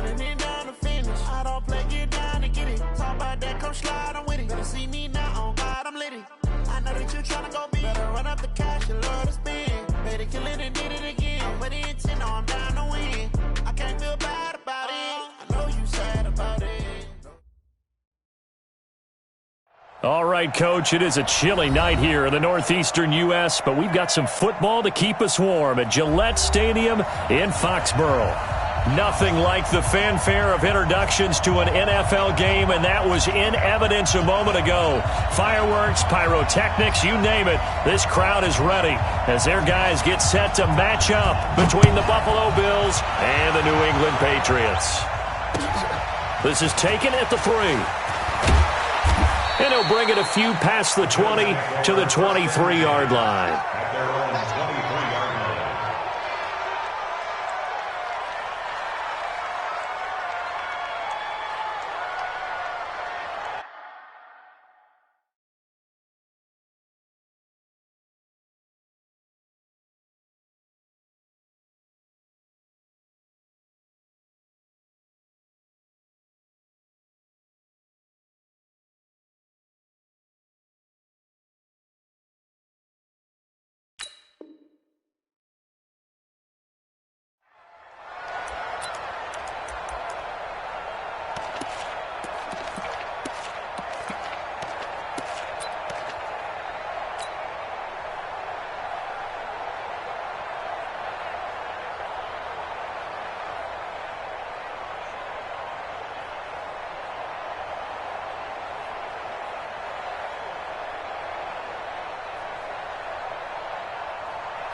running it down to finish. I don't play, get down and get it. Talk about that, come slide, I'm with it. Better see me now, on God, I'm litty. I know that you tryna go big. Better run up the cash, you love to spend. Better kill it and did it again. I'm with the intent, no, I'm down to win. I can't feel bad about it. I know you sad about it. All right, Coach, it is a chilly night here in the northeastern U.S., but we've got some football to keep us warm at Gillette Stadium in Foxborough. Nothing like the fanfare of introductions to an NFL game, and that was in evidence a moment ago. Fireworks, pyrotechnics, you name it. This crowd is ready as their guys get set to match up between the Buffalo Bills and the New England Patriots. This is taken at the 3. And he'll bring it a few past the 20 to the 23-yard line.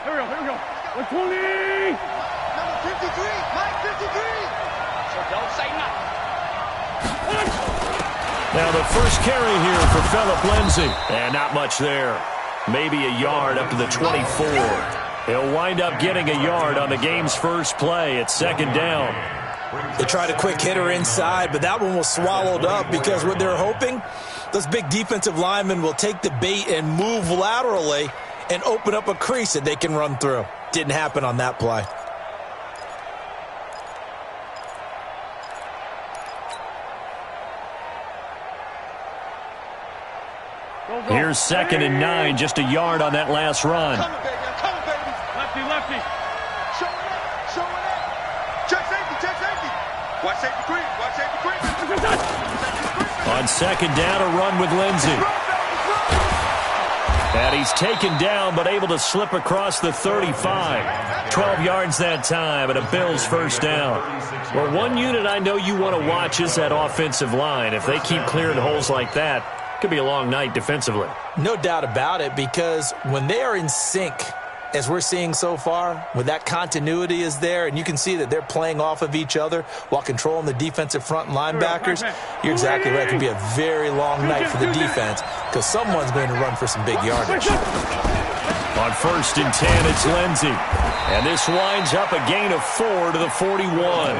Here we go. 120! Number 53, Mike 53! So don't say nothing. Now the first carry here for Phillip Lindsay. And not much there. Maybe a yard up to the 24. He'll wind up getting a yard on the game's first play at second down. They tried a quick hitter inside, but that one was swallowed up because what they're hoping, those big defensive linemen will take the bait and move laterally and open up a crease that they can run through. Didn't happen on that play. Here's 2nd and 9, just a yard on that last run. Come on, baby. Lefty. Show it up. Check safety. Watch safety three. On 2nd down, a run with Lindsay. And he's taken down, but able to slip across the 35. 12 yards that time, and a Bills first down. Well, one unit I know you want to watch is that offensive line. If they keep clearing holes like that, it could be a long night defensively. No doubt about it, because when they are in sync, as we're seeing so far, when that continuity is there, and you can see that they're playing off of each other while controlling the defensive front linebackers, you're exactly right. It could be a very long night for the defense because someone's going to run for some big yardage. On 1st and 10, it's Lindsay. And this winds up a gain of 4 to the 41.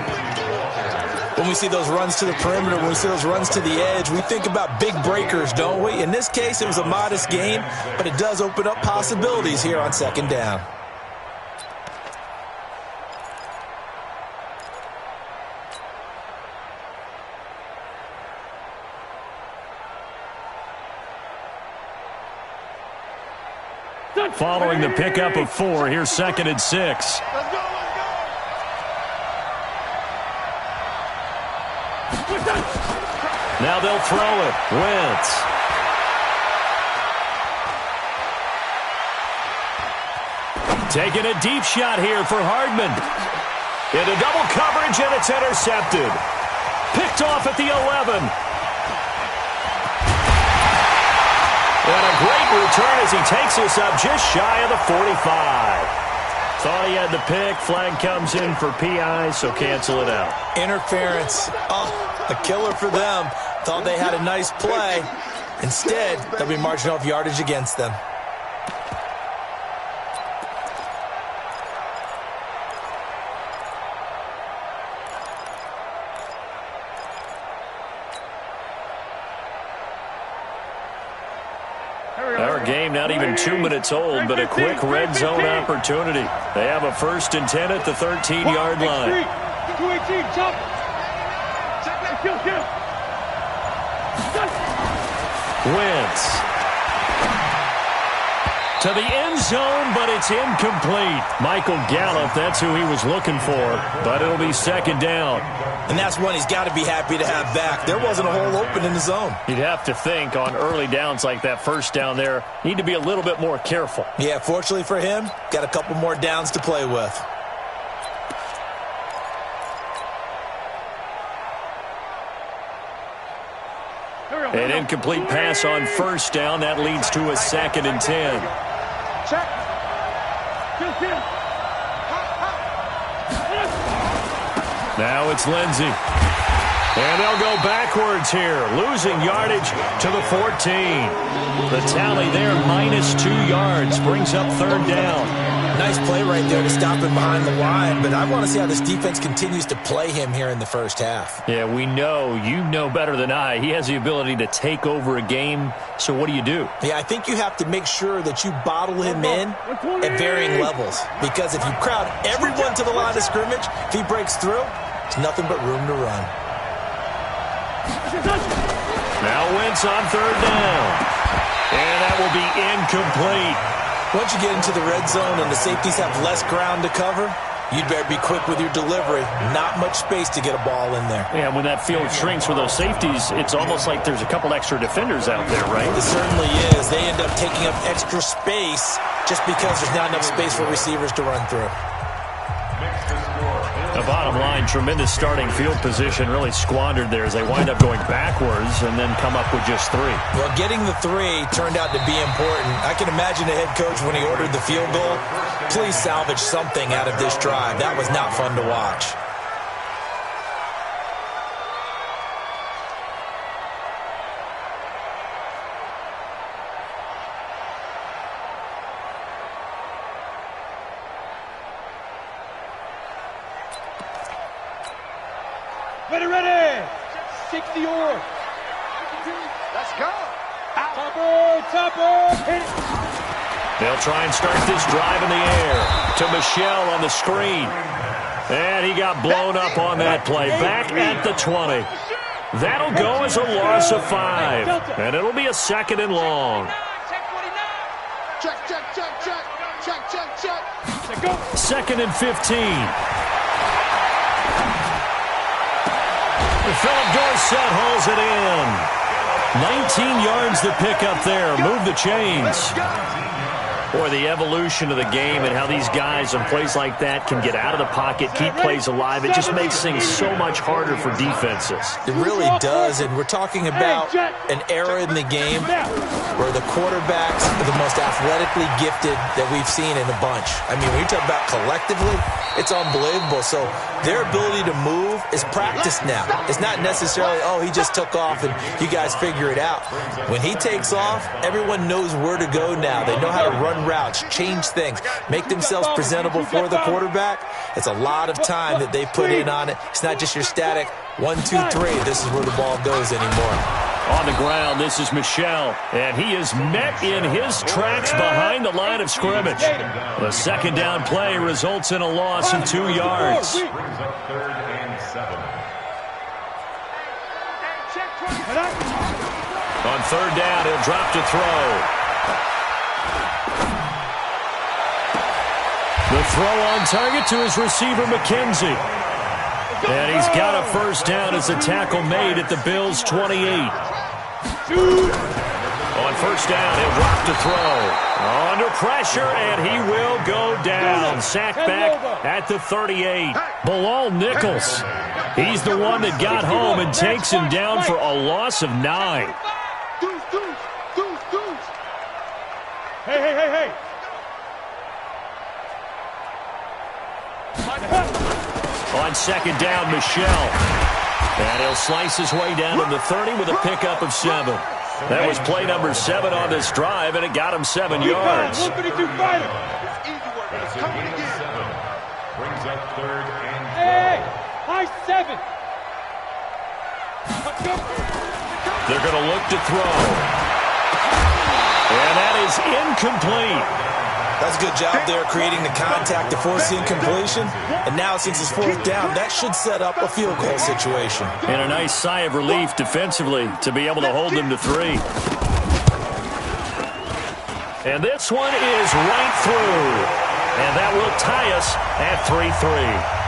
When we see those runs to the perimeter, when we see those runs to the edge, we think about big breakers, don't we? In this case, it was a modest gain, but it does open up possibilities here on 2nd down. Following the pickup of 4, here's 2nd and 6. Let's go. Now they'll throw it. Wentz. Taking a deep shot here for Hardman. Into double coverage, and it's intercepted. Picked off at the 11. And a great return as he takes us up just shy of the 45. Thought he had the pick. Flag comes in for PI, so cancel it out. Interference. Oh, a killer for them. Thought they had a nice play. Instead, they'll be marching off yardage against them. Our game not even 2 minutes old, but a quick red zone opportunity. They have a 1st and 10 at the 13-yard line. 218, jump. Wentz. To the end zone, but it's incomplete. Michael Gallup, that's who he was looking for, but it'll be second down. And that's one he's got to be happy to have back. There wasn't a hole open in the zone. You'd have to think on early downs like that first down there, need to be a little bit more careful. Yeah, fortunately for him, got a couple more downs to play with. An incomplete pass on first down. That leads to a 2nd and 10. Check. Now it's Lindsey. And they'll go backwards here, losing yardage to the 14. The tally there, -2 yards, brings up 3rd down. Nice play right there to stop him behind the line, but I want to see how this defense continues to play him here in the first half. Yeah, we know, you know better than I, he has the ability to take over a game, so what do? Yeah, I think you have to make sure that you bottle him in at varying levels, because if you crowd everyone to the line of scrimmage, if he breaks through, there's nothing but room to run. Now Wentz on 3rd down, and that will be incomplete. Once you get into the red zone and the safeties have less ground to cover, you'd better be quick with your delivery. Not much space to get a ball in there. Yeah, when that field shrinks for those safeties, it's almost like there's a couple extra defenders out there, right? It certainly is. They end up taking up extra space just because there's not enough space for receivers to run through. The bottom line, tremendous starting field position, really squandered there as they wind up going backwards and then come up with just 3. Well, getting the 3 turned out to be important. I can imagine the head coach when he ordered the field goal. Please salvage something out of this drive. That was not fun to watch. Ready! 60 or. Let's go. Topper, hit it. They'll try and start this drive in the air to Michelle on the screen. And he got blown up on that play. Back at the 20. That'll go as a loss of 5. And it'll be a 2nd and long. Check. 2nd and 15. Philip Dorsett hauls it in. 19 yards to pick up there. Move the chains. Boy, the evolution of the game and how these guys in plays like that can get out of the pocket, keep plays alive, it just makes things so much harder for defenses. It really does, and we're talking about an era in the game where the quarterbacks are the most athletically gifted that we've seen in a bunch. I mean, when you talk about collectively, it's unbelievable. So their ability to move is practiced now. It's not necessarily, oh, he just took off and you guys figure it out. When he takes off, everyone knows where to go now. They know how to run routes, change things, make themselves presentable for the quarterback. It's a lot of time that they put in on it. It's not just your static 1, 2, 3. This is where the ball goes anymore. On the ground, this is Michelle, and he is met in his tracks behind the line of scrimmage. The 2nd down play results in a loss of 2 yards. On 3rd down, he'll drop to throw. The throw on target to his receiver, McKenzie. And he's got a 1st down as a tackle made at the Bills' 28. On 1st down, he'll drop to throw. Under pressure, and he will go down. Sacked back at the 38. Bilal Nichols. He's the one that got home and takes him down for a loss of 9. Hey. On 2nd down, Michelle. And he'll slice his way down to the 30 with a pickup of 7. That was play number 7 on this drive, and it got him 7 yards. Hey, high 7. They're going to look to throw. And that is incomplete. That's a good job there creating the contact to force the incompletion. And now since it's fourth down, that should set up a field goal situation. And a nice sigh of relief defensively to be able to hold them to 3. And this one is right through. And that will tie us at 3-3.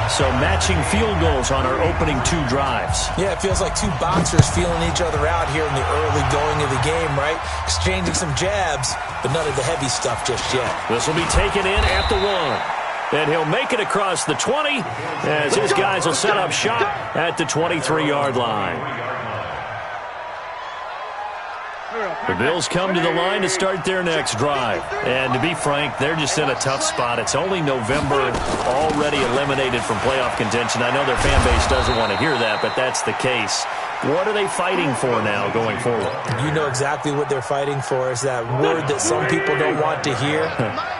So matching field goals on our opening 2 drives. Yeah, it feels like 2 boxers feeling each other out here in the early going of the game, right? Exchanging some jabs, but none of the heavy stuff just yet. This will be taken in at the 1. And he'll make it across the 20 as his guys will set up shop at the 23-yard line. The Bills come to the line to start their next drive. And to be frank, they're just in a tough spot. It's only November, already eliminated from playoff contention. I know their fan base doesn't want to hear that, but that's the case. What are they fighting for now going forward? You know exactly what they're fighting for. Is that word that some people don't want to hear,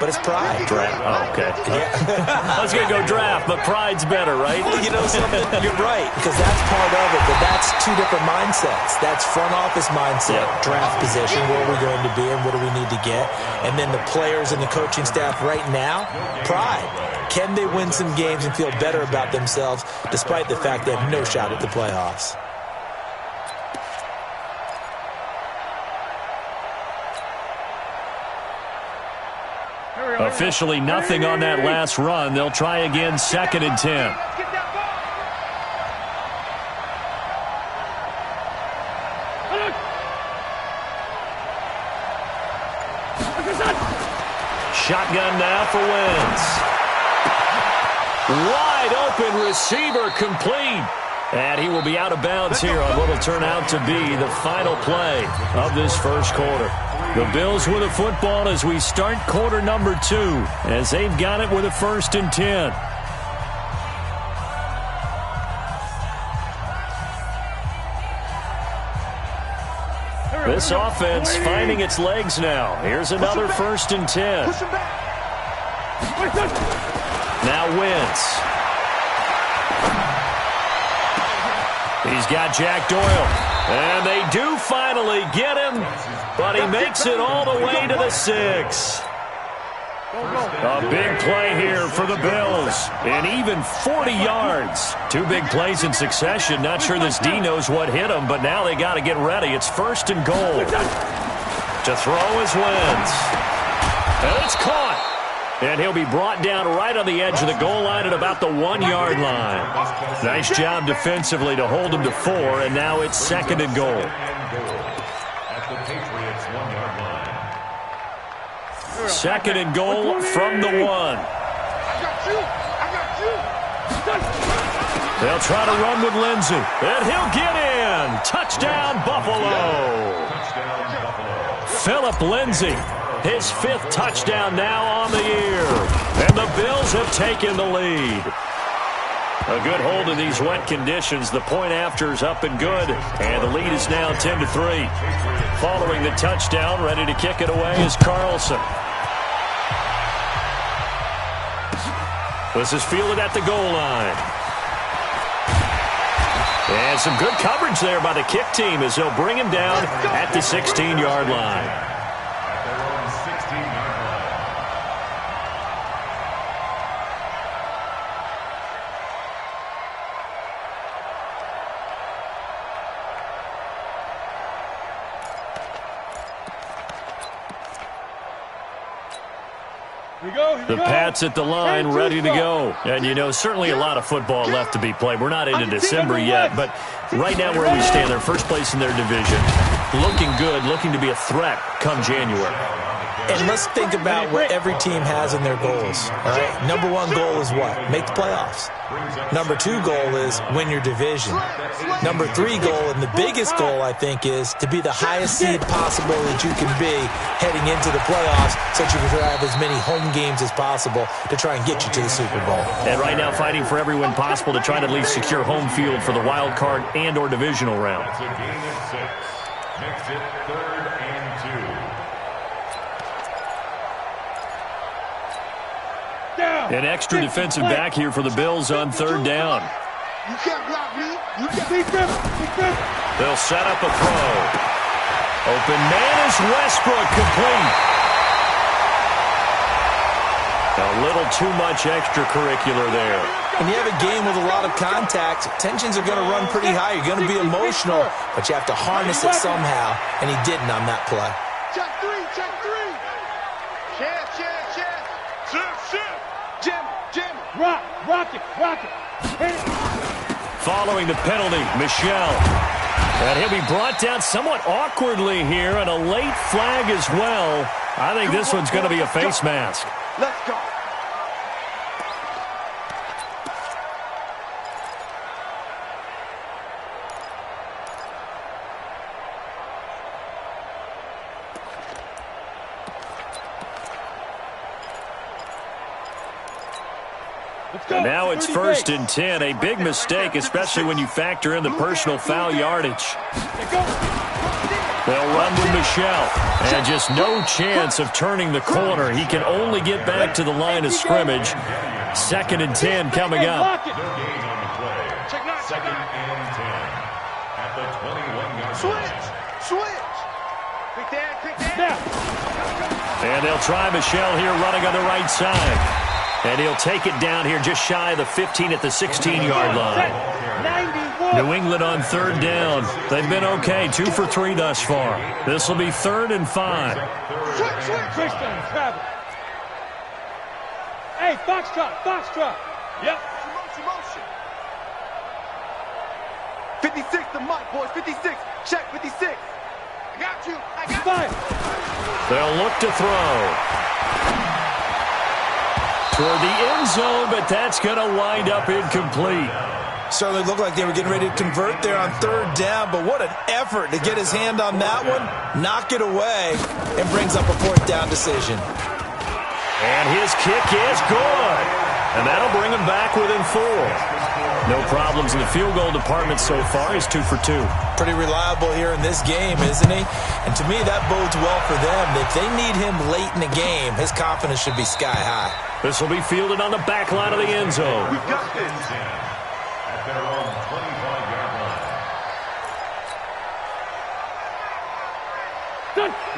but it's pride. Draft. Oh, okay. Yeah. I was going to go draft, but pride's better, right? Well, you know something? You're right, because that's part of it, but that's 2 different mindsets. That's front office mindset, draft position, where are we going to be and what do we need to get? And then the players and the coaching staff right now, pride. Can they win some games and feel better about themselves despite the fact they have no shot at the playoffs? Officially nothing on that last run. They'll try again, 2nd and 10. Shotgun now for Wentz. Wide open receiver complete. And he will be out of bounds here on what will turn out to be the final play of this first quarter. The Bills with the football as we start quarter number 2, as they've got it with a 1st and 10. This offense finding its legs now. Here's another 1st and 10. Now Wentz. He's got Jack Doyle. And they do finally get him, but he makes it all the way to the 6. A big play here for the Bills, and even 40 yards. 2 big plays in succession. Not sure this D knows what hit him, but now they got to get ready. It's 1st and goal. To throw is Wentz. And it's caught. And he'll be brought down right on the edge of the goal line at about the 1-yard line. Nice job defensively to hold him to 4, and now it's 2nd and goal. Second and goal from the 1. They'll try to run with Lindsey, and he'll get in. Touchdown, Buffalo. Phillip Lindsey. His 5th touchdown now on the year. And the Bills have taken the lead. A good hold in these wet conditions. The point after's up and good. And the lead is now 10-3. Following the touchdown, ready to kick it away is Carlson. This is fielded at the goal line. And some good coverage there by the kick team as they'll bring him down at the 16-yard line. The Pats at the line, ready to go. And, you know, certainly a lot of football left to be played. We're not into December yet, but right now where we stand, they're first place in their division. Looking good, looking to be a threat come January. And let's think about what every team has in their goals. All right? Number 1 goal is what? Make the playoffs. Number 2 goal is win your division. Number 3 goal, and the biggest goal, I think, is to be the highest seed possible that you can be heading into the playoffs so that you can have as many home games as possible to try and get you to the Super Bowl. And right now fighting for every win possible to try to at least secure home field for the wild card and or divisional round. Makes it 3rd and 2. An extra defensive back here for the Bills on 3rd down. You can't block me. You can't. They'll set up a throw. Open man is Westbrook, complete. A little too much extracurricular there. When you have a game with a lot of contact, tensions are going to run pretty high. You're going to be emotional, but you have to harness it somehow, and he didn't on that play. Check three, check three. Chef. Jim. Rock it. Hit it. Following the penalty, Michel. And he'll be brought down somewhat awkwardly here, and a late flag as well. I think this one's going to be a face mask. Let's go. And now it's 1st and 10. A big mistake, especially when you factor in the personal foul yardage. They'll run with Michel. And just no chance of turning the corner. He can only get back to the line of scrimmage. 2nd and 10 coming up. No gain on the play. 2nd and 10. At the 21-yard line. Switch. Quick there. And they'll try Michel here running on the right side. And he'll take it down here just shy of the 15 at the 16-yard line. New England on 3rd down. They've been okay, 2 for 3 thus far. This will be 3rd and 5. Switch. Hey, Foxtrot. Yep. Motion. 56 to Mike, boys. 56. Check 56. I got you. Fire. They'll look to throw toward the end zone, but that's going to wind up incomplete. Certainly looked like they were getting ready to convert there on 3rd down, but what an effort to get his hand on that one, knock it away, and brings up a 4th down decision. And his kick is good. And that'll bring him back within 4. No problems in the field goal department so far. He's 2 for 2. Pretty reliable here in this game, isn't he? And to me, that bodes well for them. If they need him late in the game, his confidence should be sky high. This will be fielded on the back line of the end zone. We've got this. At their own 25-yard line.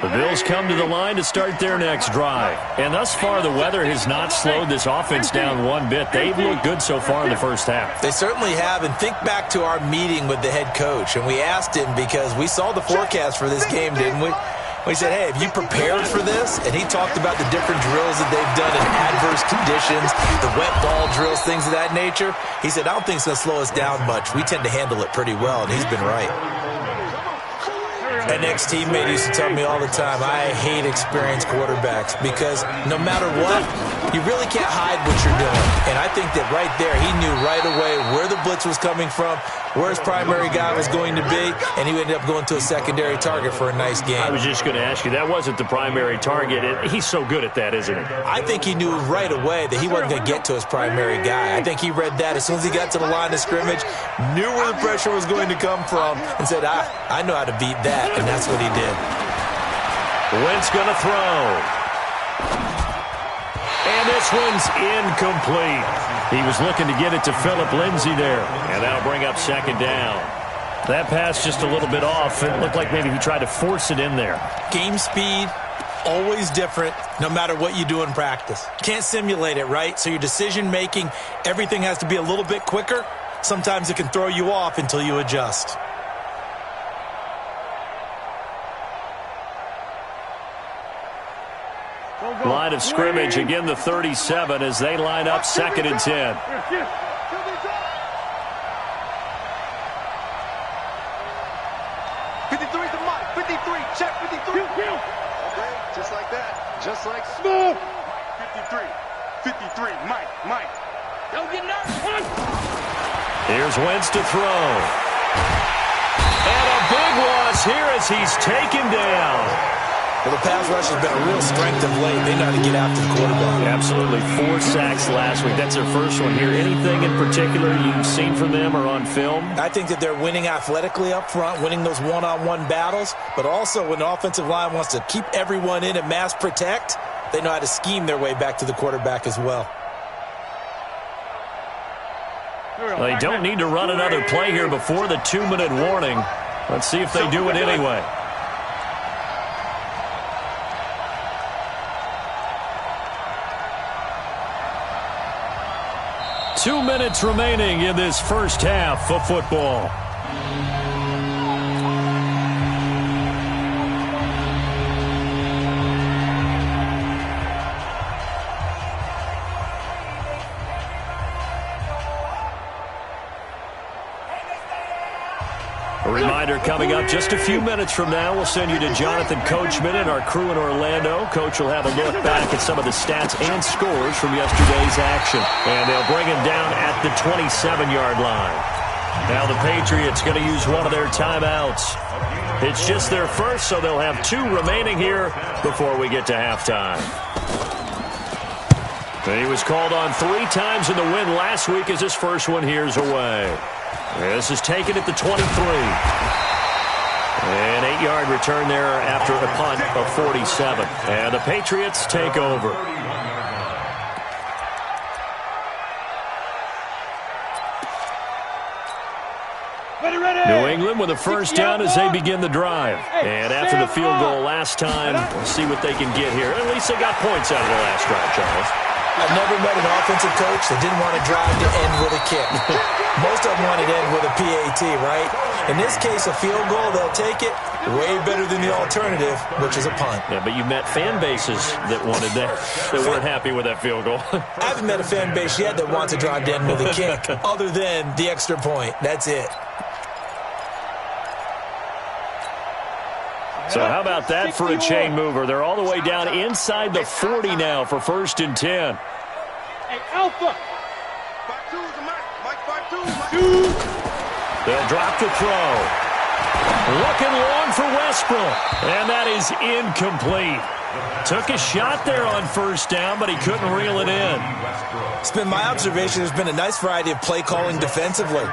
The Bills come to the line to start their next drive. And thus far, the weather has not slowed this offense down one bit. They've looked good so far in the first half. They certainly have. And think back to our meeting with the head coach. And we asked him, because we saw the forecast for this game, didn't we? We said, hey, have you prepared for this? And he talked about the different drills that they've done in adverse conditions, the wet ball drills, things of that nature. He said, I don't think it's going to slow us down much. We tend to handle it pretty well, and he's been right. An ex-teammate used to tell me all the time, I hate experienced quarterbacks because no matter what, you really can't hide what you're doing. And I think that right there, he knew right away where the blitz was coming from, where his primary guy was going to be, and he ended up going to a secondary target for a nice game. I was just going to ask you, that wasn't the primary target. He's so good at that, isn't he? I think he knew right away that he wasn't going to get to his primary guy. I think he read that as soon as he got to the line of scrimmage, knew where the pressure was going to come from, and said, I know how to beat that, and that's what he did. Wentz going to throw. And this one's incomplete. He was looking to get it to Phillip Lindsay there. And that'll bring up 2nd down. That pass just a little bit off. It looked like maybe he tried to force it in there. Game speed, always different, no matter what you do in practice. Can't simulate it, right? So your decision-making, everything has to be a little bit quicker. Sometimes it can throw you off until you adjust. Line of scrimmage, again the 37 as they line up 2nd and 10. 53 to Mike. 53. Check 53. Okay, just like that. Just like smooth. 53. 53. Mike. Don't get nervous. Here's Wentz to throw. And a big loss here as he's taken down. Well, the pass rush has been a real strength of late. They know how to get after the quarterback. Absolutely. 4 sacks last week. That's their first one here. Anything in particular you've seen from them or on film? I think that they're winning athletically up front, winning those one-on-one battles, but also when the offensive line wants to keep everyone in and mass protect, they know how to scheme their way back to the quarterback as well. They don't need to run another play here before the 2-minute warning. Let's see if they do it anyway. 2 minutes remaining in this first half of football. A reminder coming up just a few minutes from now. We'll send you to Jonathan Coachman and our crew in Orlando. Coach will have a look back at some of the stats and scores from yesterday's action. And they'll bring him down at the 27-yard line. Now the Patriots going to use one of their timeouts. It's just their first, so they'll have 2 remaining here before we get to halftime. He was called on 3 times in the win last week as his first one here's away. This is taken at the 23. An 8-yard return there after a punt of 47. And the Patriots take over. New England with a first down as they begin the drive. And after the field goal last time, we'll see what they can get here. At least they got points out of the last drive, Charles. I've never met an offensive coach that didn't want to drive to end with a kick. Most of them wanted to end with a PAT, right? In this case, a field goal, they'll take it. Way better than the alternative, which is a punt. Yeah, but you met fan bases that wanted that, that weren't happy with that field goal. I haven't met a fan base yet that wants to drive to end with a kick, other than the extra point. That's it. So how about that for a chain mover? They're all the way down inside the 40 now for 1st and 10. Hey, Alpha. 5-2's the Mike 5-2. They'll drop the throw. Looking long for Westbrook. And that is incomplete. Took a shot there on 1st down, but he couldn't reel it in. It's been my observation there's been a nice variety of play calling defensively.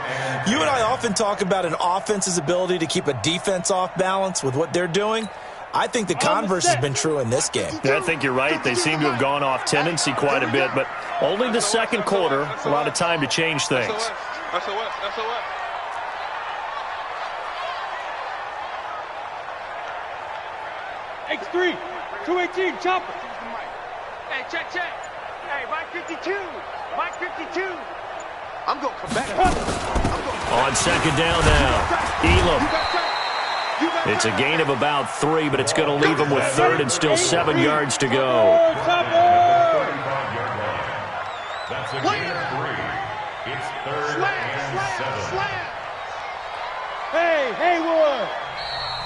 You and I often talk about an offense's ability to keep a defense off balance with what they're doing. I think the converse has been true in this game. Yeah, I think you're right. They seem to have gone off tendency quite a bit, but only the second quarter, a lot of time to change things. SOS. X3, 218, chopper. Hey, check. Hey, Mike 52. I'm going to come back. On 2nd down now, Elam. It's a gain of about 3, but it's going to leave him with 3rd and still 7 yards to go. That's a gain of 3. It's 3rd and 7. Hey, Haywood.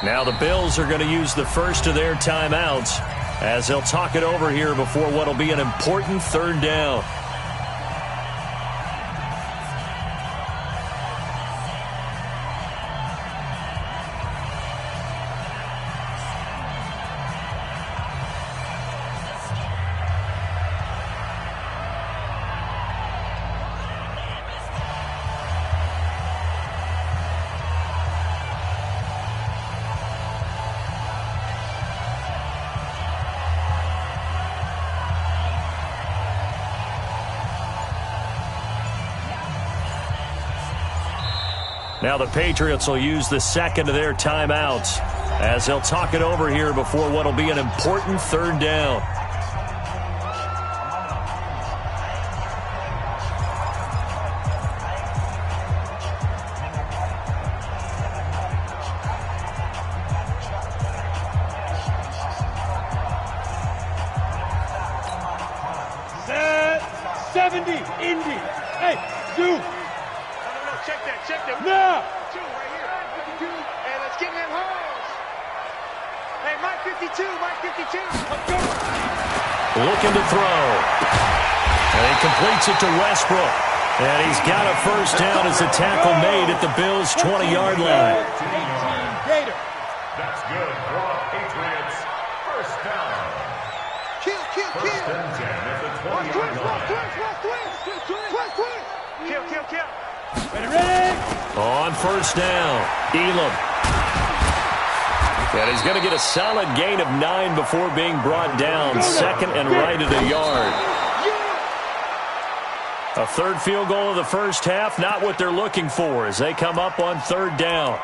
Now the Bills are going to use the first of their timeouts as they'll talk it over here before what will be an important 3rd down. Now the Patriots will use the second of their timeouts as they'll talk it over here before what will be an important 3rd down. Set 70, Indy. Hey, Zoo. No, check that. No. 2 right here. 52. Hey, let's get in them holes. Hey, Mike 52. Let's go. Looking to throw. And he completes it to Westbrook. And he's got a 1st down as a tackle made at the Bills' 20-yard line. 18 Gator. That's good for the Patriots. 1st down. Kill. 1st and 10 at the 20-yard line. Kill. Ready. On 1st down, Elam. And he's going to get a solid gain of 9 before being brought down. 2nd and right at a yard. A 3rd field goal of the first half, not what they're looking for as they come up on 3rd down.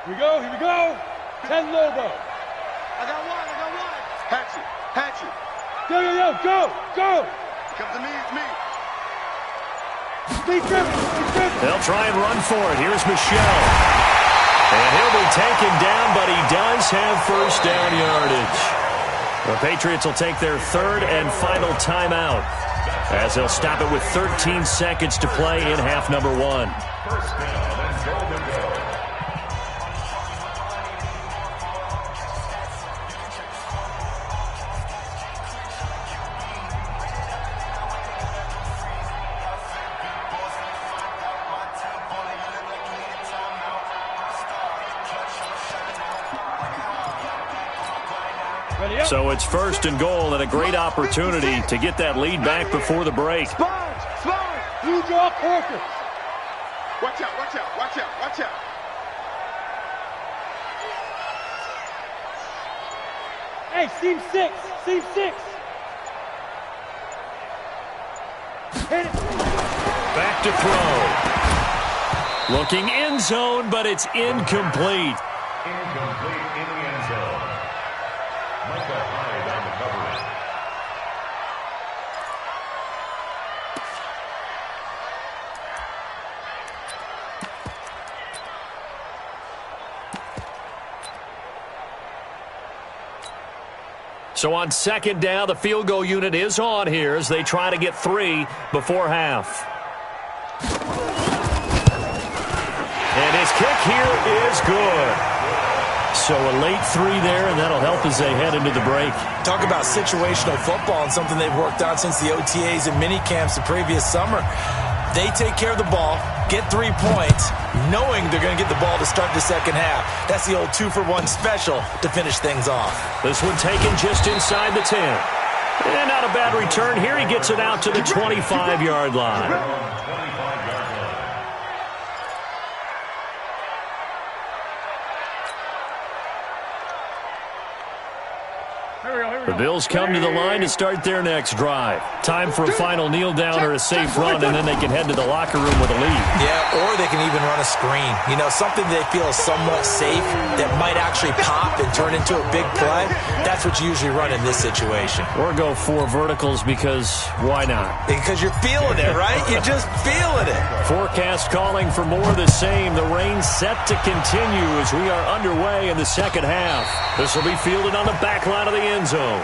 Here we go, here we go. 10 Lobo. I got one. Hatchet. Yo, go. Come to me, it's me. Stay driven. They'll try and run for it. Here's Michelle. And he'll be taken down, but he does have first down yardage. The Patriots will take their third and final timeout as they'll stop it with 13 seconds to play in half number 1. First down and goal to go. So it's first and goal and a great opportunity to get that lead back before the break. Spine. Blue jaw corker. Watch out. Hey, seam six. Hit it. Back to throw. Looking end zone, but it's incomplete. Incomplete in the end zone. Michael Hyde on the coverage. So on second down, the field goal unit is on here as they try to get 3 before half. And his kick here is good. So a late 3 there, and that'll help as they head into the break. Talk about situational football and something they've worked on since the OTAs and mini camps the previous summer. They take care of the ball, get 3 points, knowing they're going to get the ball to start the second half. That's the old 2-for-1 special to finish things off. This one taken just inside the 10. And not a bad return here. He gets it out to the 25-yard line. The Bills come to the line to start their next drive. Time for a final kneel down or a safe run, and then they can head to the locker room with a lead. Yeah, or they can even run a screen. You know, something they feel is somewhat safe that might actually pop and turn into a big play. That's what you usually run in this situation. Or go 4 verticals because why not? Because you're feeling it, right? You're just feeling it. Forecast calling for more of the same. The rain set to continue as we are underway in the second half. This will be fielded on the back line of the end zone.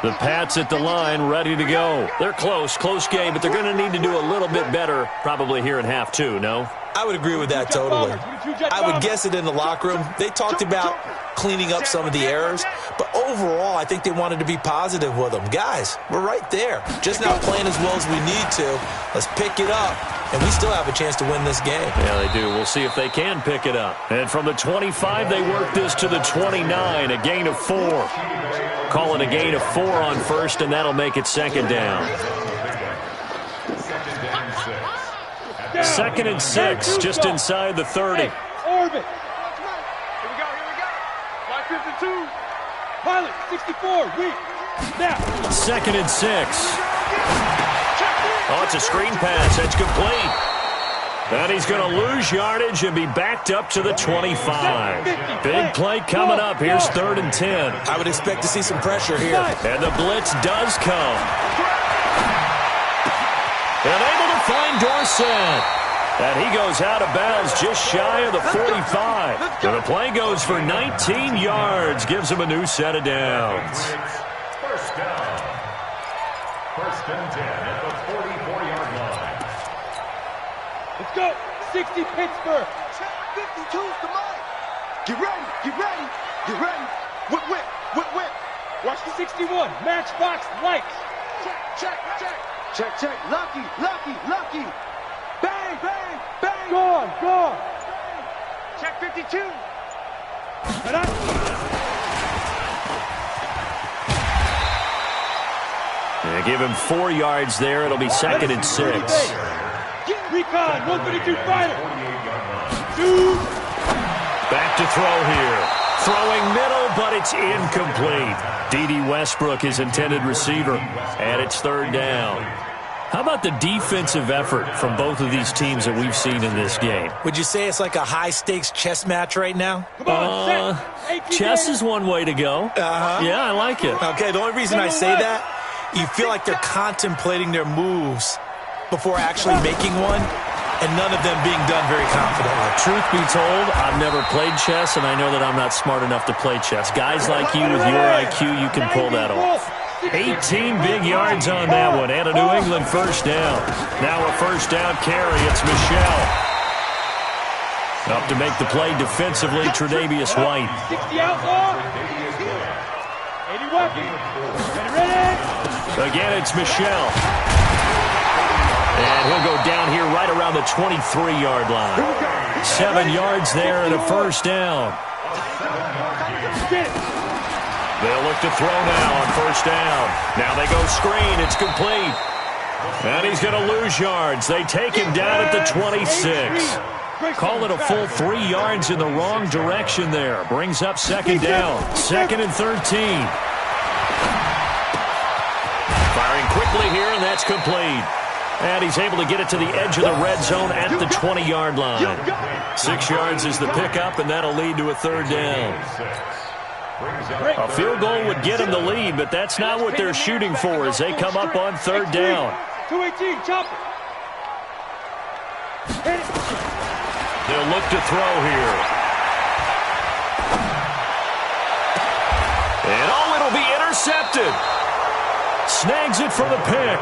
The Pats at the line, ready to go. They're close game, but they're going to need to do a little bit better probably here in half 2, no? I would agree with that totally. I would guess it in the locker room. They talked about cleaning up some of the errors, but overall, I think they wanted to be positive with them. Guys, we're right there. Just not playing as well as we need to. Let's pick it up, and we still have a chance to win this game. Yeah, they do. We'll see if they can pick it up. And from the 25, they work this to the 29, a gain of 4. Call it a gain of 4 on first, and that'll make it second down. Second and 6, just inside the 30. Orbit. Here we go. My 52. Pilot, 64, weak. Now. Second and 6. Oh, it's a screen pass. That's complete. And he's going to lose yardage and be backed up to the 25. Big play coming up. Here's 3rd and 10. I would expect to see some pressure here. And the blitz does come. And able to find Dorsett. And he goes out of bounds just shy of the 45. And the play goes for 19 yards. Gives him a new set of downs. First down. First and 10 at the 44-yard line. Let's go. 60 Pittsburgh. 52's the mic. Get ready. Whip. Watch the 61. Matchbox lights. Check. Lucky. Bang. Gone. Check 52. They give him 4 yards there. It'll be second and 6. Recon, 132 fighter. Back to throw here. Throwing middle, but it's incomplete. D.D. Westbrook, his intended receiver, and it's third down. How about the defensive effort from both of these teams that we've seen in this game? Would you say it's like a high-stakes chess match right now? Chess is one way to go. Yeah, I like it. Okay, the only reason I say that, you feel like they're contemplating their moves before actually making one, and none of them being done very confidently. Truth be told, I've never played chess, and I know that I'm not smart enough to play chess. Guys like you with your IQ, you can pull that off. 18 big yards on that one, and a New England first down. Now a first down carry, it's Michel. Up to make the play defensively, Tre'Davious White. 60 outlaw. 81. Again, it's Michel. And he'll go down here right around the 23-yard line. 7 yards there and a first down. They'll look to throw now on first down. Now they go screen. It's complete. And he's going to lose yards. They take him down at the 26. Call it a full 3 yards in the wrong direction there. Brings up second down. 2nd and 13. Firing quickly here, and that's complete. And he's able to get it to the edge of the red zone at the 20-yard line. 6 yards is the pickup, and that'll lead to a third down. A field goal would get him the lead, but that's not what they're shooting for as they come up on third down. 218, chopper. They'll look to throw here. And it'll be intercepted. Snags it for the pick.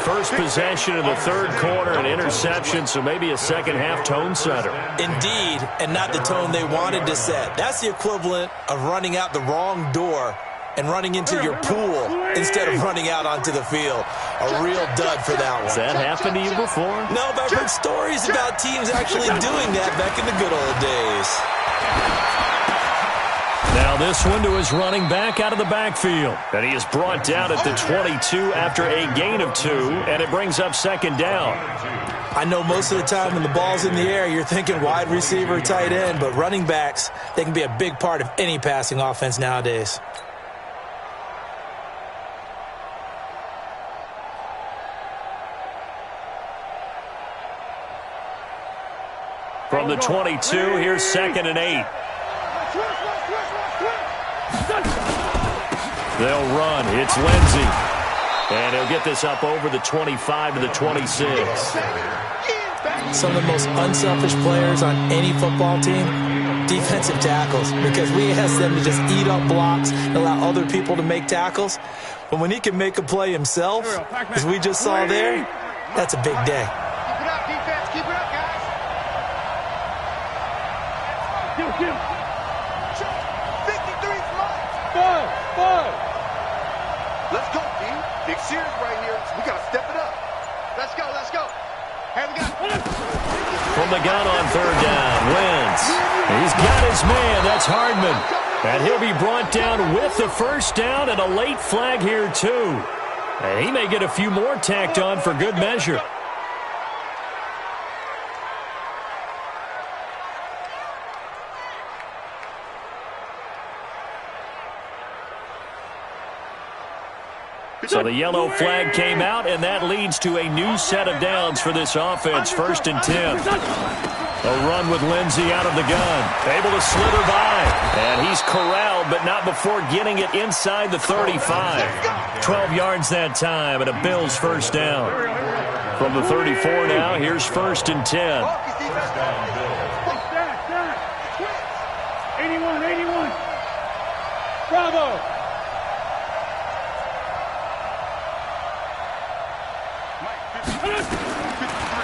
First possession of the third quarter, an interception, so maybe a second-half tone setter. Indeed, and not the tone they wanted to set. That's the equivalent of running out the wrong door and running into your pool instead of running out onto the field. A real dud for that one. Has that happened to you before? No, but I've heard stories about teams actually doing that back in the good old days. Now this one to his running back out of the backfield. And he is brought down at the 22 after a gain of 2, and it brings up second down. I know most of the time when the ball's in the air, you're thinking wide receiver, tight end, but running backs, they can be a big part of any passing offense nowadays. From the 22, here's 2nd and 8. They'll run. It's Lindsey. And he'll get this up over the 25 to the 26. Some of the most unselfish players on any football team, defensive tackles, because we ask them to just eat up blocks and allow other people to make tackles. But when he can make a play himself, as we just saw there, that's a big day. Keep it up, defense. Keep it up, guys. Kill. 53 Five. Let's go, D. Big series right here. We got to step it up. Let's go. Hey, we got From the gun on third down, Wentz. He's got his man. That's Hardman. And he'll be brought down with the first down and a late flag here, too. And he may get a few more tacked on for good measure. So the yellow flag came out, and that leads to a new set of downs for this offense. 1st and 10. A run with Lindsey out of the gun. Able to slither by. And he's corralled, but not before getting it inside the 35. 12 yards that time, and a Bills first down. From the 34 now, here's 1st and 10. 81. Bravo.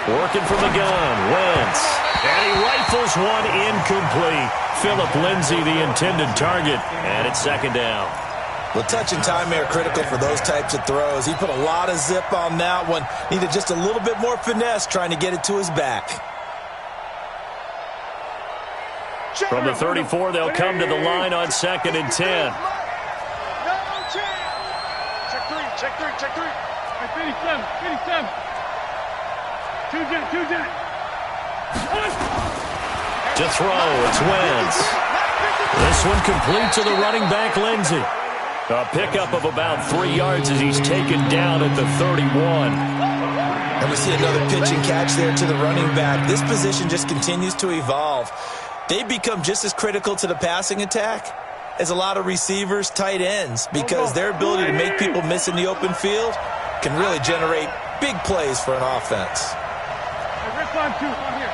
Working from the gun, Wentz. And he rifles one incomplete. Philip Lindsay, the intended target. And it's second down. Well, touch and time are critical for those types of throws. He put a lot of zip on that one. Needed just a little bit more finesse trying to get it to his back. From the 34, they'll come to the line on 2nd and 10. Check three. 57. Two jet. To throw, it's Wentz. This one complete to the running back, Lindsey. A pickup of about 3 yards as he's taken down at the 31. And we see another pitch and catch there to the running back. This position just continues to evolve. They become just as critical to the passing attack as a lot of receivers, tight ends, because their ability to make people miss in the open field can really generate big plays for an offense. Rick on 2, on here.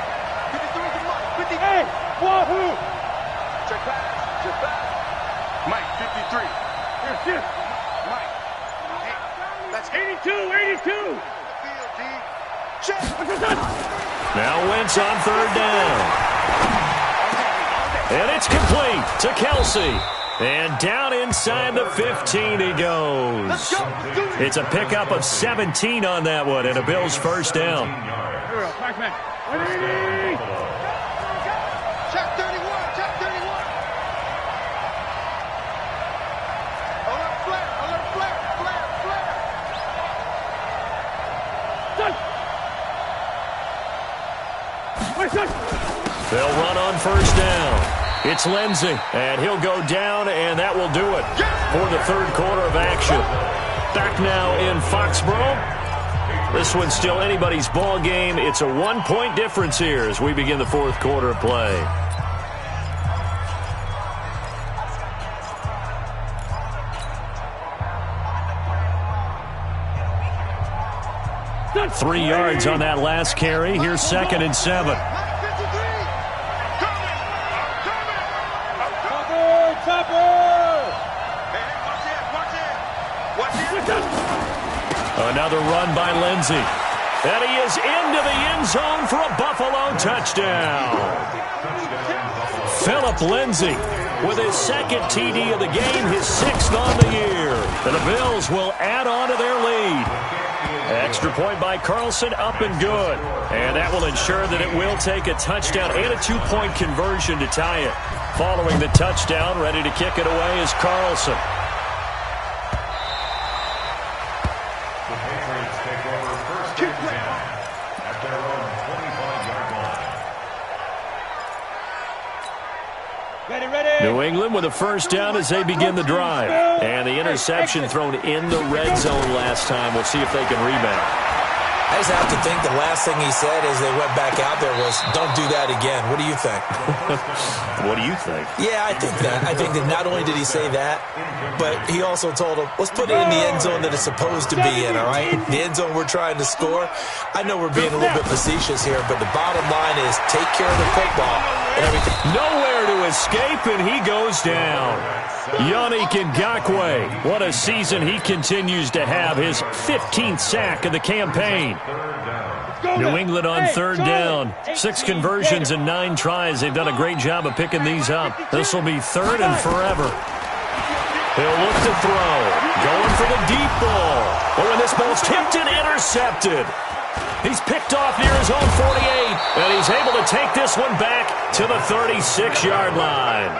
53 to Mike. 58. Wahoo! Check back. Check back. Mike, 53. Here's this. Mike. Hey, that's 82. 82. Check. Now Wentz on 3rd down. And it's complete to Kelsey. And down inside the 15 he goes. It's a pickup of 17 on that one, and a Bills first down. Check 31. Check 31. Alert flare. Alert flare. Flare. Flare. They'll run on 1st down. It's Lindsey, and he'll go down, and that will do it for the 3rd quarter of action. Back now in Foxborough. This one's still anybody's ball game. It's a 1-point difference here as we begin the 4th quarter of play. Got 3 yards on that last carry. Here's 2nd and 7. Another run by Lindsey. And he is into the end zone for a Buffalo touchdown. Phillip Lindsey with his 2nd TD of the game, his 6th on the year. And the Bills will add on to their lead. Extra point by Carlson, up and good. And that will ensure that it will take a touchdown and a 2-point conversion to tie it. Following the touchdown, ready to kick it away is Carlson. New England with a first down as they begin the drive. And the interception thrown in the red zone last time. We'll see if they can rebound. I just have to think the last thing he said as they went back out there was, don't do that again. What do you think? What do you think? Yeah, I think that. I think that not only did he say that, but he also told him, let's put it in the end zone that it's supposed to be in, all right? The end zone we're trying to score. I know we're being a little bit facetious here, but the bottom line is take care of the football and everything. Nowhere to escape, and he goes down. Yannick Ngakoue, what a season he continues to have, his 15th sack of the campaign. New England on 3rd down. 6 conversions and 9 tries. They've done a great job of picking these up. This will be 3rd and forever. He'll look to throw. Going for the deep ball. Oh, and this ball's tipped and intercepted. He's picked off near his own 48, and he's able to take this one back to the 36-yard line.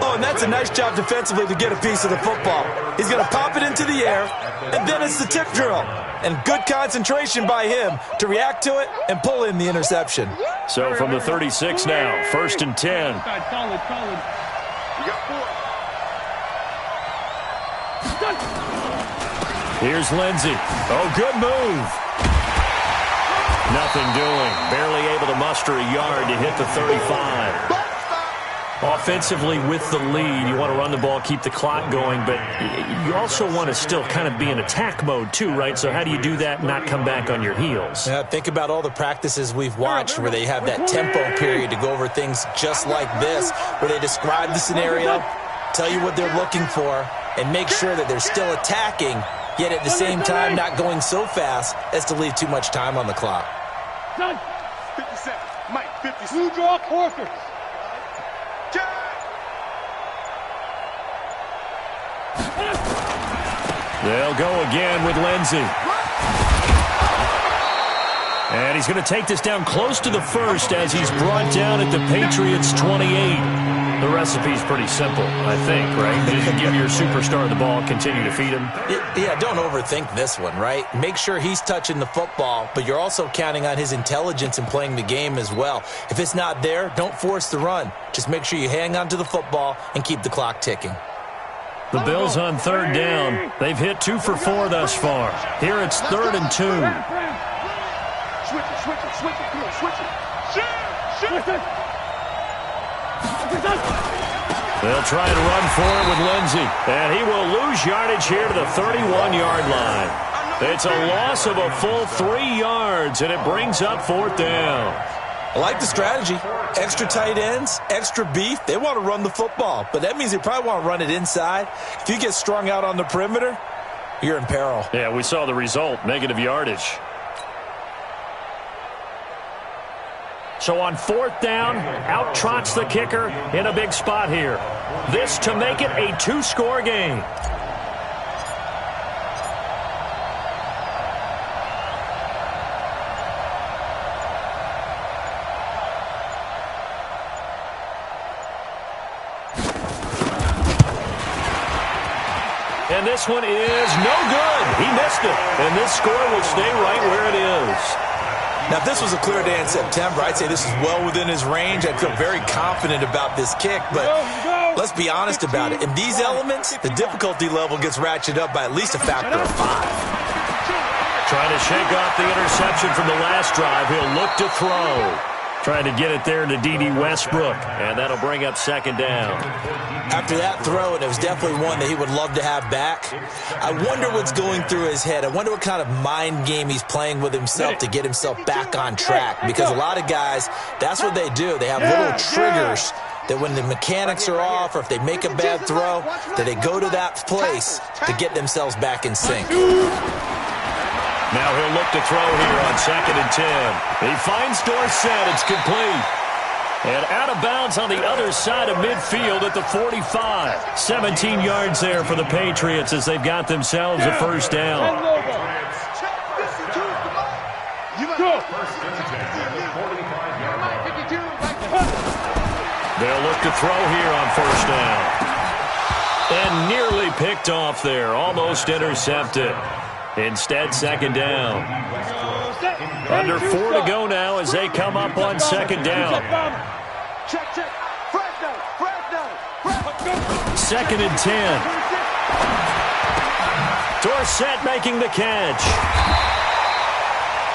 Oh, and that's a nice job defensively to get a piece of the football. He's going to pop it into the air, and then it's the tip drill. And good concentration by him to react to it and pull in the interception. So from the 36 now, 1st and 10. Solid. You got 4. Here's Lindsey. Oh, good move. Nothing doing. Barely able to muster a yard to hit the 35. Offensively with the lead, you want to run the ball, keep the clock going, but you also want to still kind of be in attack mode too, right? So how do you do that and not come back on your heels? Yeah, think about all the practices we've watched where they have that tempo period to go over things just like this, where they describe the scenario, tell you what they're looking for, and make sure that they're still attacking, yet at the same time not going so fast as to leave too much time on the clock. 57. Mike, 57. Blue draw quarters. They'll go again with Lindsey. And he's going to take this down close to the 1st as he's brought down at the Patriots' 28. The recipe's pretty simple, I think, right? Just give your superstar the ball, continue to feed him. Yeah, don't overthink this one, right? Make sure he's touching the football, but you're also counting on his intelligence in playing the game as well. If it's not there, don't force the run. Just make sure you hang on to the football and keep the clock ticking. The Bills on third down. They've hit 2 for 4 thus far. Here it's 3rd and 2. Switch it. Come on, switch it. Shoot. They'll try to run for it with Lindsey. And he will lose yardage here to the 31-yard line. It's a loss of a full 3 yards, and it brings up 4th down. I like the strategy. Extra tight ends, extra beef. They want to run the football, but that means they probably want to run it inside. If you get strung out on the perimeter, you're in peril. Yeah, we saw the result, negative yardage. So on 4th down, out trots the kicker in a big spot here. This to make it a 2-score game. And this one is no good. He missed it. And this score will stay right where it is. Now, if this was a clear day in September, I'd say this is well within his range. I'd feel very confident about this kick, but let's be honest about it. In these elements, the difficulty level gets ratcheted up by at least a factor of 5. Trying to shake off the interception from the last drive. He'll look to throw. Trying to get it there to D.D. Westbrook, and that'll bring up 2nd down. After that throw, and it was definitely one that he would love to have back, I wonder what's going through his head. I wonder what kind of mind game he's playing with himself to get himself back on track, because a lot of guys, that's what they do. They have little triggers that when the mechanics are off or if they make a bad throw, that they go to that place to get themselves back in sync. Now he'll look to throw here on 2nd and 10. He finds Dorsett. It's complete. And out of bounds on the other side of midfield at the 45. 17 yards there for the Patriots as they've got themselves a 1st down. They'll look to throw here on 1st down. And nearly picked off there. Almost intercepted. Instead, 2nd down. Under 4 to go now as they come up on 2nd down. 2nd and 10. Dorsett making the catch.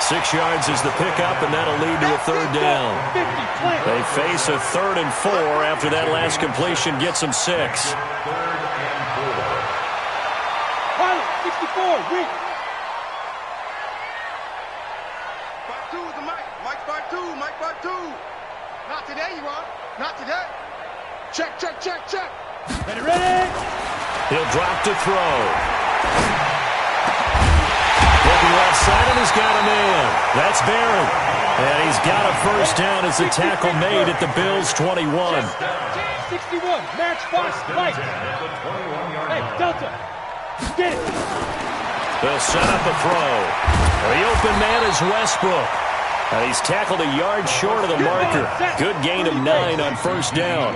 6 yards is the pickup, and that'll lead to a 3rd down. They face a 3rd and 4 after that last completion gets them 6. 64, weak. Mike 5-2. Not today, you are. Not today. Check. Ready? He'll drop to throw. Looking left side, and he's got a man. That's Barry. And he's got a 1st down as the tackle made at the Bills' 21. 61, match box, right. Hey, Delta, get it. They'll set up a throw. The open man is Westbrook. And he's tackled a yard short of the marker. Good gain of 9 on 1st down.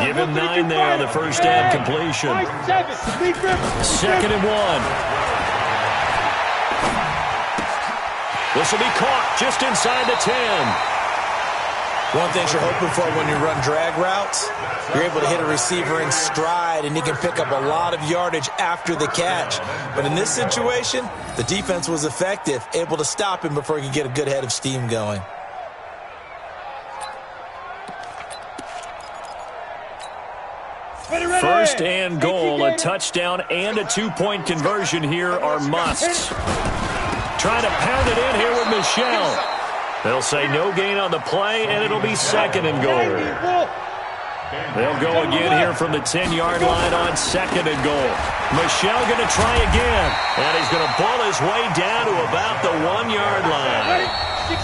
Give him 9 there on the 1st down completion. 2nd and 1. This will be caught just inside the 10. One thing you're hoping for when you run drag routes, you're able to hit a receiver in stride, and he can pick up a lot of yardage after the catch. But in this situation, the defense was effective, able to stop him before he could get a good head of steam going. First and goal, a touchdown and a 2-point conversion here are musts. Trying to pound it in here with Michel. They'll say no gain on the play, and it'll be 2nd and goal. They'll go again here from the 10-yard line on 2nd and goal. Michel going to try again, and he's going to pull his way down to about the 1-yard line.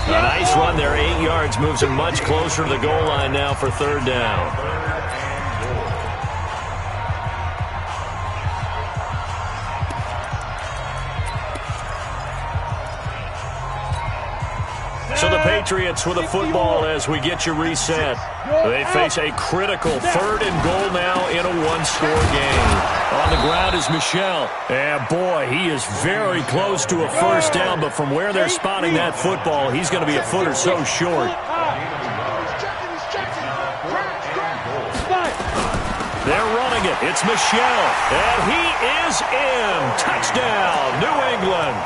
A nice run there, 8 yards, moves him much closer to the goal line now for 3rd down. So the Patriots with a football as we get you reset. They face a critical 3rd and goal now in a 1-score game. On the ground is Michel. And boy, he is very close to a 1st down, but from where they're spotting that football, he's going to be a foot or so short. They're running it It's Michel, and he is in. Touchdown, New England.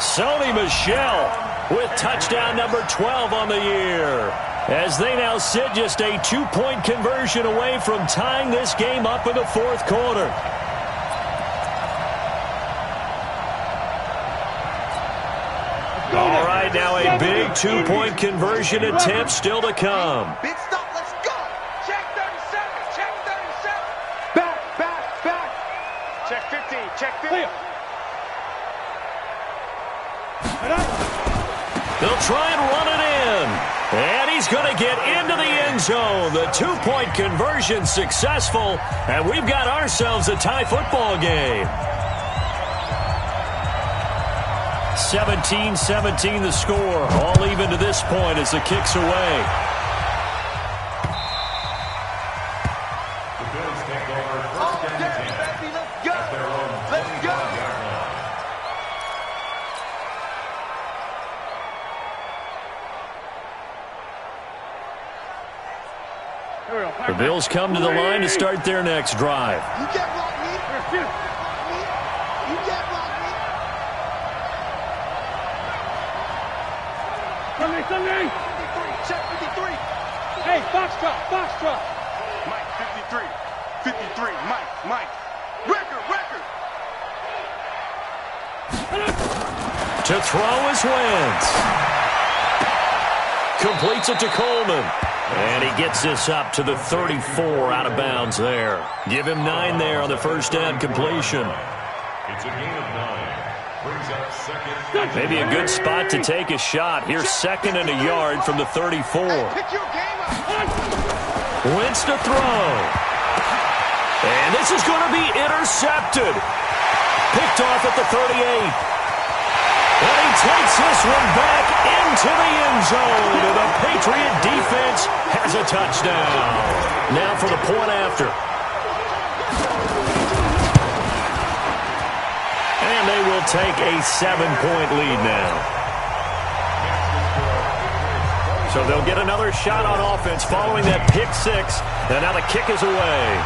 Sony Michel with touchdown number 12 on the year, as they now sit just a 2-point conversion away from tying this game up in the fourth quarter. All right, now a big 2-point conversion attempt still to come. Big stop, let's go. Check 37, check 37. Back. Check 15, check 15. They'll try and run it in. And he's going to get into the end zone. The 2-point conversion successful. And we've got ourselves a tie football game. 17-17 the score. All even to this point as the kick's away. The Bills take over first and 10. Baby, let's go. At their own Let's go. 25-yard line. The Bills come to the line to start their next drive. You can't block me. You can't block me. Sunday. 53, check 53. Hey, Foxtrot. Mike, 53, Mike. Record. To throw is Wentz. Completes it to Coleman. And he gets this up to the 34 out of bounds there. Give him 9 there on the first down completion. It's a gain of 9. Brings up second. Maybe a good spot to take a shot. Here's second and a yard from the 34. Pick your game up. Wentz to throw. And this is going to be intercepted. Picked off at the 38. And he takes this one back into the end zone. And the Patriot defense has a touchdown. Now for the point after. And they will take a 7-point lead now. So they'll get another shot on offense following that pick six. And now the kick is away.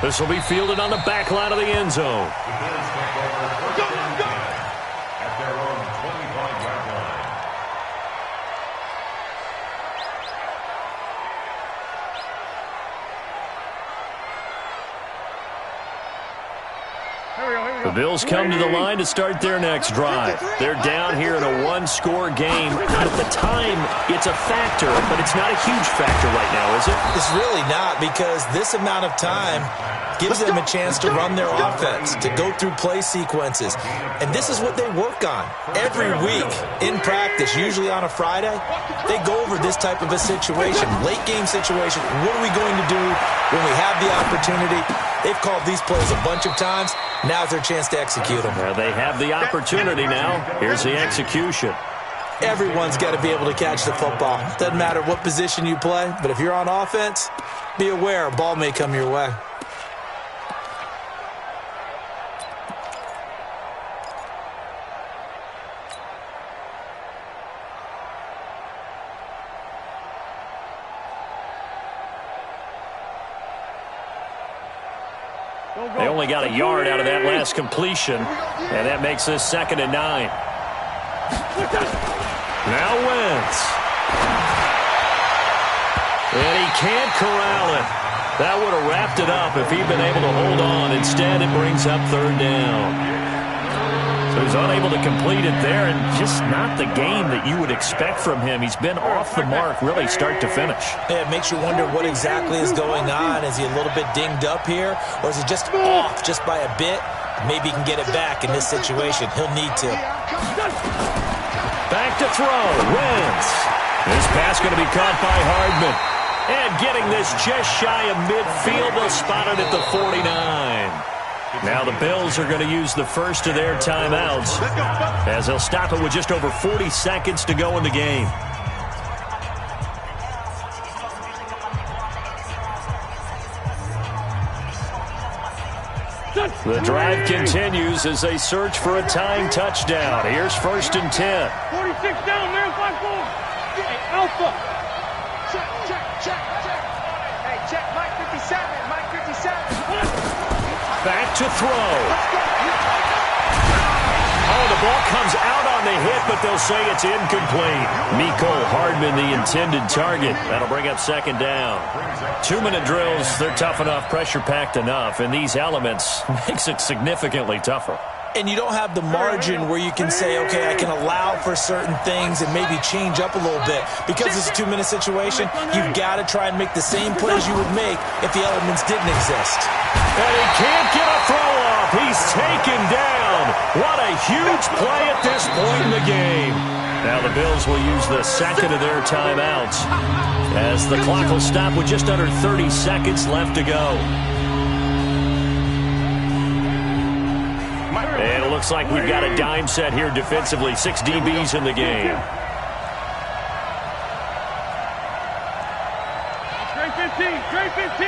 This will be fielded on the back line of the end zone. The Bills take over first and 10 at their own 25-yard line. The Bills come to the line to start their next drive. They're down here in a one-score game. At the time, it's a factor, but it's not a huge factor right now, is it? It's really not, because this amount of time gives them a chance to run their offense, to go through play sequences. And this is what they work on every week in practice, usually on a Friday. They go over this type of a situation, late game situation. What are we going to do when we have the opportunity? They've called these plays a bunch of times. Now's their chance to execute them. Well, they have the opportunity now. Here's the execution. Everyone's got to be able to catch the football. Doesn't matter what position you play, but if you're on offense, be aware a ball may come your way. They only got a yard out of that last completion, and that makes this 2nd and 9. Now Wentz. And he can't corral it. That would have wrapped it up if he'd been able to hold on. Instead, it brings up 3rd down. So he's unable to complete it there, and just not the game that you would expect from him. He's been off the mark really start to finish. Yeah, it makes you wonder what exactly is going on. Is he a little bit dinged up here, or is he just off just by a bit? Maybe he can get it back in this situation. He'll need to. Back to throw. Wentz. This pass going to be caught by Hardman. And getting this just shy of midfield. They'll spot it at the 49. Now the Bills are going to use the first of their timeouts, as they'll stop it with just over 40 seconds to go in the game. The drive continues as they search for a tying touchdown. Here's 1st and 10. 46 down, man, 5-4. Hey, Alpha. Check. Hey, check, Mike 57, Mike to throw. Oh, the ball comes out on the hit, but they'll say it's incomplete. Mecole Hardman, the intended target. That'll bring up second down. 2-minute drills, they're tough enough, pressure-packed enough, and these elements makes it significantly tougher. And you don't have the margin where you can say, okay, I can allow for certain things and maybe change up a little bit. Because it's a 2-minute situation, you've got to try and make the same plays you would make if the elements didn't exist. And he can't get a throw off. He's taken down. What a huge play at this point in the game. Now the Bills will use the second of their timeouts as the clock will stop with just under 30 seconds left to go. And it looks like we've got a dime set here defensively. 6 DBs in the game. Straight 15, straight 15.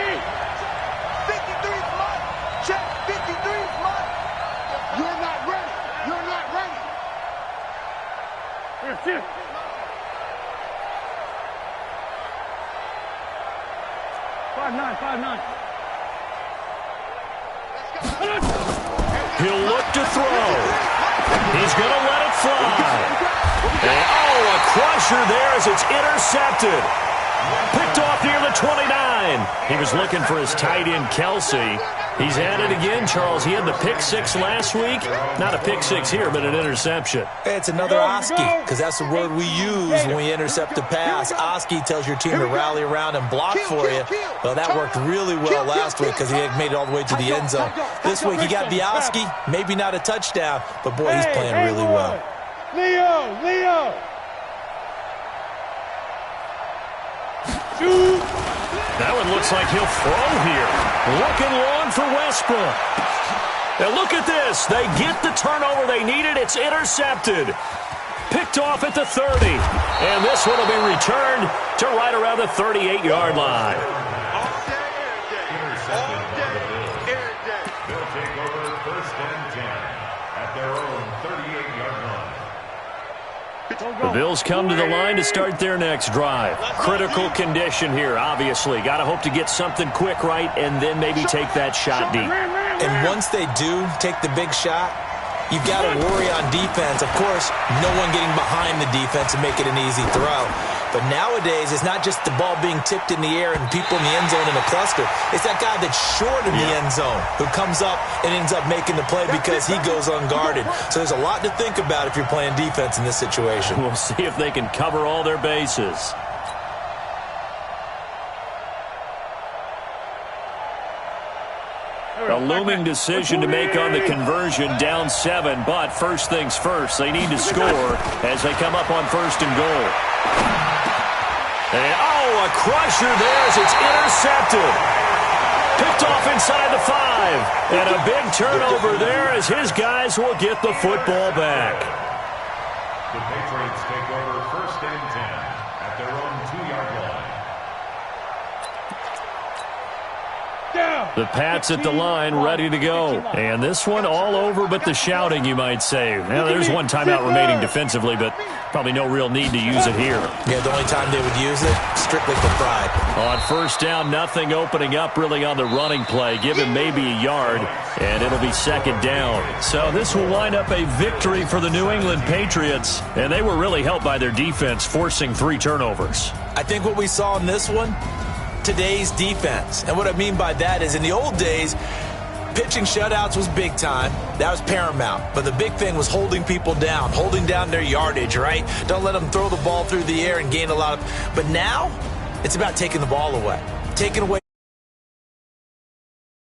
53 is mine. Check, 53 is mine. You're not ready. You're not ready. Here, sit. Five nine. He'll look to throw. He's going to let it fly. And, oh, a crusher there as it's intercepted. Picked off near the 29. He was looking for his tight end, Kelsey. He's at it again, Charles. He had the pick six last week. Not a pick six here, but an interception. It's another Oski, because that's the word we use when we intercept a pass. Oski tells your team to rally around and block for you. Well, that worked really well last week because he had made it all the way to the end zone. This week he got the Oski, maybe not a touchdown, but boy, he's playing really well. Leo. Shoot. That one looks like he'll throw here. Looking long for Westbrook. Now look at this. They get the turnover they needed. It's intercepted. Picked off at the 30. And this one will be returned to right around the 38-yard line. Intercepted by the Bills. They'll take over 1st and 10 at their own 38-yard line. The Bills come to the line to start their next drive. Critical condition here, obviously. Got to hope to get something quick right and then maybe take that shot deep. And once they do take the big shot, you've got to worry on defense. Of course, no one getting behind the defense and make it an easy throw. But nowadays, it's not just the ball being tipped in the air and people in the end zone in a cluster. It's that guy that's short in the end zone who comes up and ends up making the play because he goes unguarded. So there's a lot to think about if you're playing defense in this situation. We'll see if they can cover all their bases. A looming decision to make on the conversion, down 7, but first things first, they need to score as they come up on 1st and goal. And, oh, a crusher there as it's intercepted. Picked off inside the 5. And a big turnover there as his guys will get the football back. The Patriots take over 1st and 10 at their own 2-yard line. The Pats at the line, ready to go. And this one all over but the shouting, you might say. Now, there's one timeout remaining defensively, but probably no real need to use it here. Yeah, the only time they would use it, strictly for pride. On 1st down, nothing opening up really on the running play. Give him maybe a yard, and it'll be 2nd down. So this will wind up a victory for the New England Patriots, and they were really helped by their defense, forcing 3 turnovers. I think what we saw in this one, today's defense. And what I mean by that is in the old days, pitching shutouts was big time. That was paramount. But the big thing was holding people down, holding down their yardage, right? Don't let them throw the ball through the air and gain a lot of... But now, it's about taking the ball away. Taking away